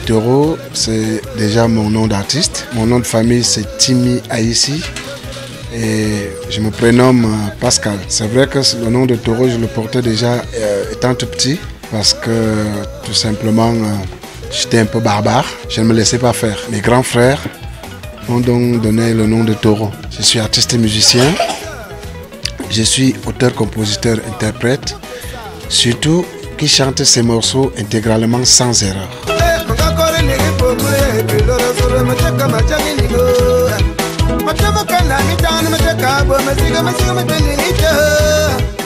Toro, c'est déjà mon nom d'artiste. Mon nom de famille, c'est Timi Aïssi. Et je me prénomme Pascal. C'est vrai que le nom de Toro, je le portais déjà étant tout petit. Parce que tout simplement, j'étais un peu barbare. Je ne me laissais pas faire. Mes grands frères m'ont donc donné le nom de Toro. Je suis artiste et musicien. Je suis auteur, compositeur, interprète. Surtout qui chante ses morceaux intégralement sans erreur.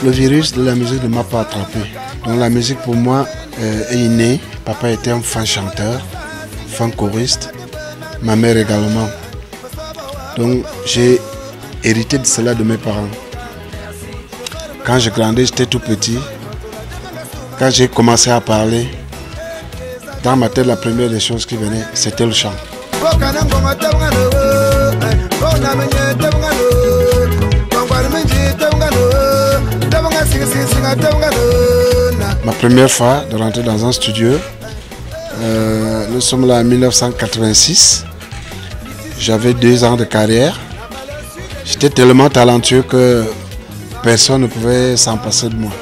Le virus de la musique ne m'a pas attrapé. Donc la musique pour moi est innée. Papa était un fin chanteur, fin choriste. Ma mère également. Donc j'ai hérité de cela de mes parents. Quand je grandis, j'étais tout petit. Quand j'ai commencé à parler, dans ma tête, la première des choses qui venait, c'était le chant. Ma première fois de rentrer dans un studio, nous sommes là en 1986. J'avais 2 ans de carrière. J'étais tellement talentueux que personne ne pouvait s'en passer de moi.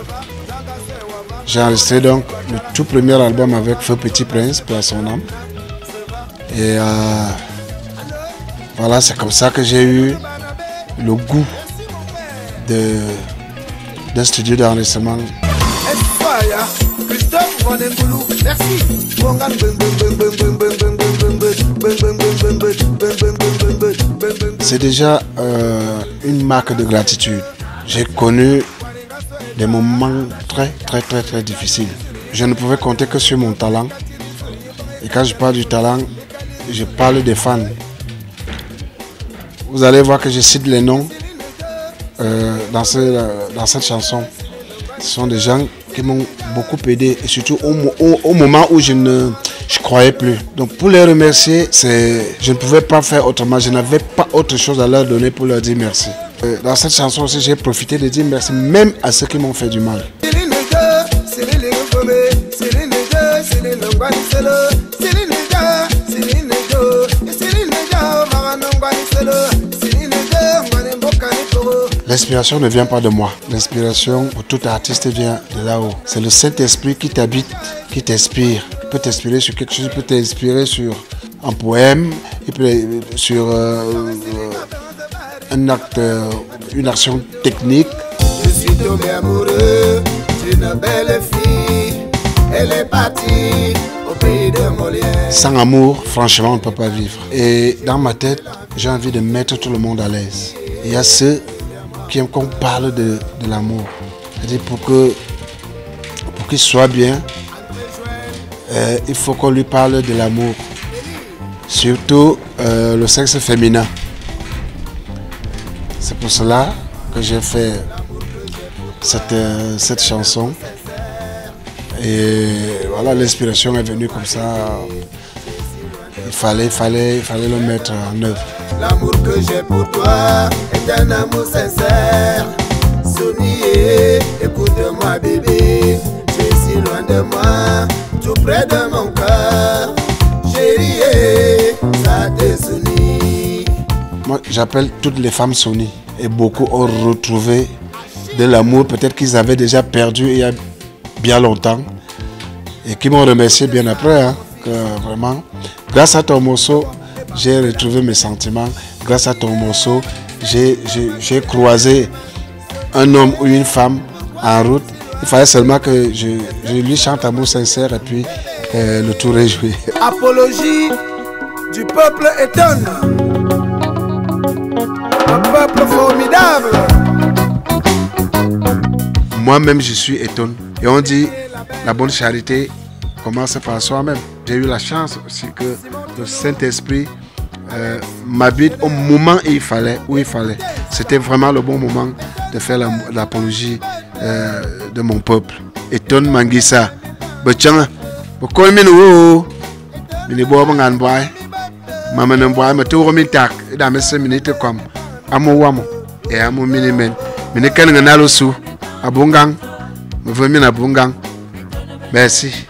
J'ai enregistré donc le tout premier album avec Feu Petit Prince, pour son âme. Et voilà, c'est comme ça que j'ai eu le goût d'un studio d'enregistrement. C'est déjà une marque de gratitude. J'ai connu des moments très difficiles. Je ne pouvais compter que sur mon talent. Et quand je parle du talent, je parle des fans. Vous allez voir que je cite les noms dans cette chanson. Ce sont des gens qui m'ont beaucoup aidé, et surtout au moment où je croyais plus. Donc pour les remercier, je ne pouvais pas faire autrement. Je n'avais pas autre chose à leur donner pour leur dire merci. Dans cette chanson aussi, j'ai profité de dire merci même à ceux qui m'ont fait du mal. L'inspiration ne vient pas de moi. L'inspiration pour tout artiste vient de là-haut. C'est le Saint-Esprit qui t'habite, qui t'inspire. Il peut t'inspirer sur quelque chose, il peut t'inspirer sur un poème, il peut sur un acte, une action technique. Je suis tombé amoureux d'une belle fille. Elle est partie au pays de Molière. Sans amour, franchement, on ne peut pas vivre. Et dans ma tête, j'ai envie de mettre tout le monde à l'aise. Il y a ceux qui aiment qu'on parle de l'amour. C'est-à-dire pour qu'il soit bien, il faut qu'on lui parle de l'amour. Surtout le sexe féminin. C'est pour cela que j'ai fait cette chanson. Et voilà, l'inspiration est venue comme ça. Il fallait le mettre en œuvre. L'amour que j'ai pour toi est un amour sincère. Sounier, écoute-moi bébé. Tu es si loin de moi, tout près de mon cœur. Chérie, ça te Souni. Moi, j'appelle toutes les femmes Souni. Et beaucoup ont retrouvé de l'amour, peut-être qu'ils avaient déjà perdu il y a bien longtemps. Et qui m'ont remercié bien après. Hein, que vraiment, grâce à ton morceau, j'ai retrouvé mes sentiments. Grâce à ton morceau, j'ai croisé un homme ou une femme en route. Il fallait seulement que je lui chante amour sincère et puis le tour est joué. Apologie du peuple étonne. Un peuple formidable. Moi-même, je suis étonné. Et on dit, la bonne charité commence par soi-même. J'ai eu la chance aussi que le Saint-Esprit m'habite au moment où il fallait. C'était vraiment le bon moment de faire l'apologie de mon peuple. Eton Mangisa, Bachanga, Bokol Minou, Minibo Manganboy, Mamanamboy, Maturo Mitak, Dames Minute comme Amouamo, et Amou Minimen, Minikan Nalosu, Abungang, Mvemina Bungang. Merci.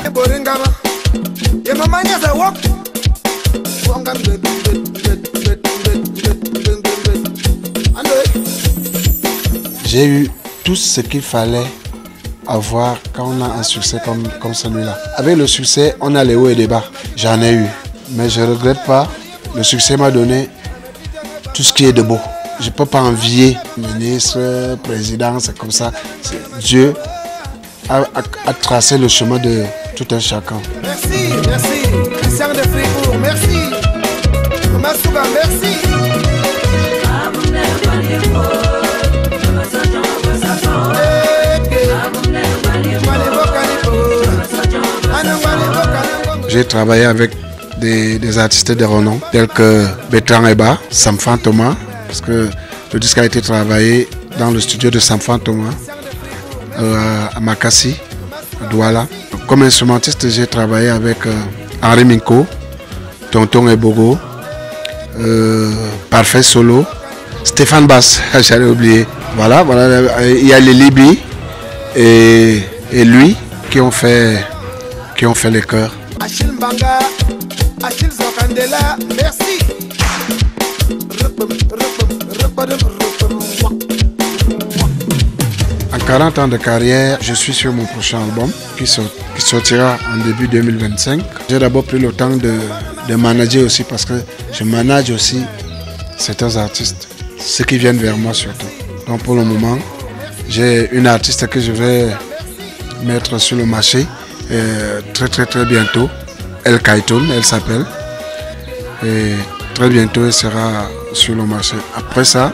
J'ai eu tout ce qu'il fallait avoir quand on a un succès comme celui-là. Avec le succès, on a les hauts et les bas. J'en ai eu, mais je ne regrette pas. Le succès m'a donné tout ce qui est de beau. Je ne peux pas envier ministre, président, c'est comme ça. Dieu a tracé le chemin de tout un chacun. Merci, merci. Christian de Fribourg, merci. Thomas Souga, merci. J'ai travaillé avec des artistes de renom tels que Bertrand Eba, Samfan Thomas, parce que le disque a été travaillé dans le studio de Samfan Thomas à Makassi, à Douala. Comme instrumentiste, j'ai travaillé avec Henri Minko, Tonton Ebogo, Parfait Solo, Stéphane Bass, j'allais oublier. Voilà, il y a les Libye et lui qui ont fait les chœurs. Achille Mbanga, Achille Zokandela, merci. En 40 ans de carrière, je suis sur mon prochain album qui sortira en début 2025. J'ai d'abord pris le temps de manager aussi parce que je manage aussi certains artistes, ceux qui viennent vers moi surtout. Donc pour le moment, j'ai une artiste que je vais mettre sur le marché très bientôt. El Kaitoun, elle s'appelle. Et très bientôt, elle sera sur le marché. Après ça,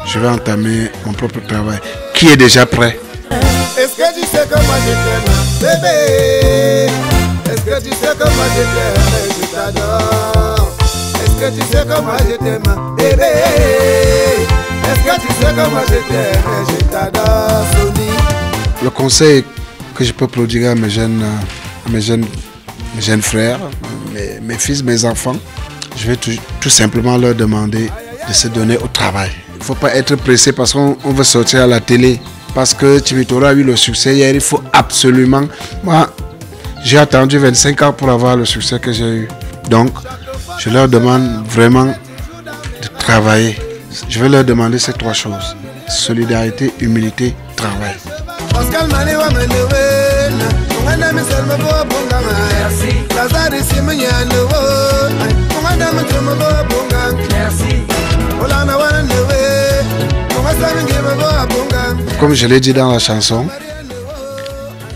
je vais entamer mon propre travail, qui est déjà prêt. Est-ce que tu sais que moi je t'aime, bébé? Est-ce que tu sais que moi je t'aime, je t'adore? Est-ce que tu sais que moi je t'aime, bébé? Est-ce que tu sais que moi je t'aime, je t'adore, Sony? Le conseil que je peux prodiguer à mes jeunes frères, mes fils, mes enfants, je vais tout simplement leur demander de se donner au travail. Il ne faut pas être pressé parce qu'on veut sortir à la télé. Parce que Timitora a eu le succès hier, il faut absolument... Moi, j'ai attendu 25 ans pour avoir le succès que j'ai eu. Donc, je leur demande vraiment de travailler. Je vais leur demander ces trois choses. Solidarité, humilité, travail. Comme je l'ai dit dans la chanson,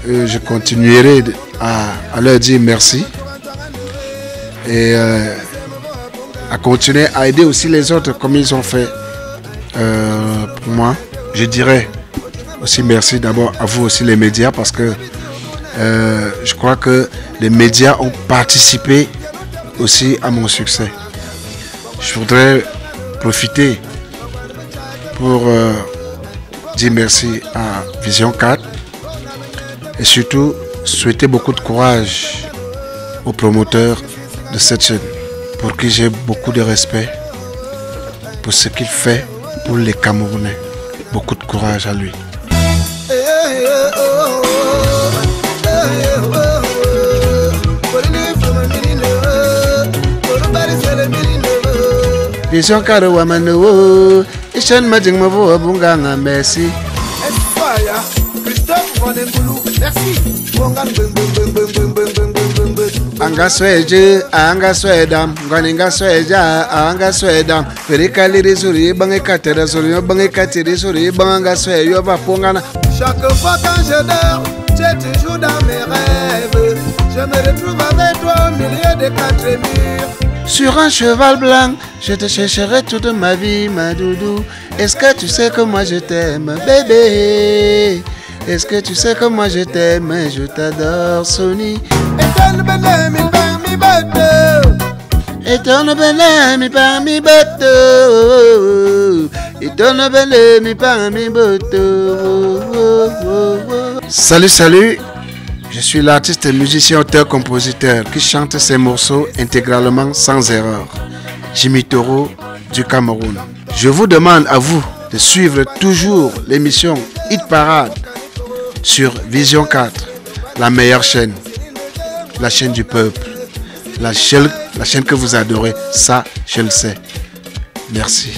je continuerai à leur dire merci et à continuer à aider aussi les autres comme ils ont fait pour moi. Je dirais aussi merci d'abord à vous aussi les médias parce que je crois que les médias ont participé aussi à mon succès. Je voudrais profiter pour dire merci à Vision 4 et surtout souhaiter beaucoup de courage aux promoteurs de cette chaîne pour qui j'ai beaucoup de respect pour ce qu'il fait pour les Camerounais. Beaucoup de courage à lui. Vision 4 Wamano, Ishan Majing Mavo Abunganga, merci. Anga sweje, anga swedam, ganinga sweja, anga swedam. Perikali risuri, bange katera suri, bange katiri suri, banga sweyo vapongana. Chaque fois quand je dors, tu es toujours dans mes rêves. Je me retrouve avec toi au milieu des quatre murs. Sur un cheval blanc, je te chercherai toute ma vie, ma doudou. Est-ce que tu sais que moi je t'aime, bébé? Est-ce que tu sais que moi je t'aime, je t'adore, Sony? Et ton benemi parmi bateaux. Et ton benemi parmi bateaux. Et ton benemi parmi bateaux. Salut, salut. Je suis l'artiste, musicien, auteur, compositeur qui chante ses morceaux intégralement sans erreur. Jimmy Toro du Cameroun. Je vous demande à vous de suivre toujours l'émission Hit Parade sur Vision 4, la meilleure chaîne. la chaîne du peuple, la chaîne que vous adorez. Ça, je le sais. Merci.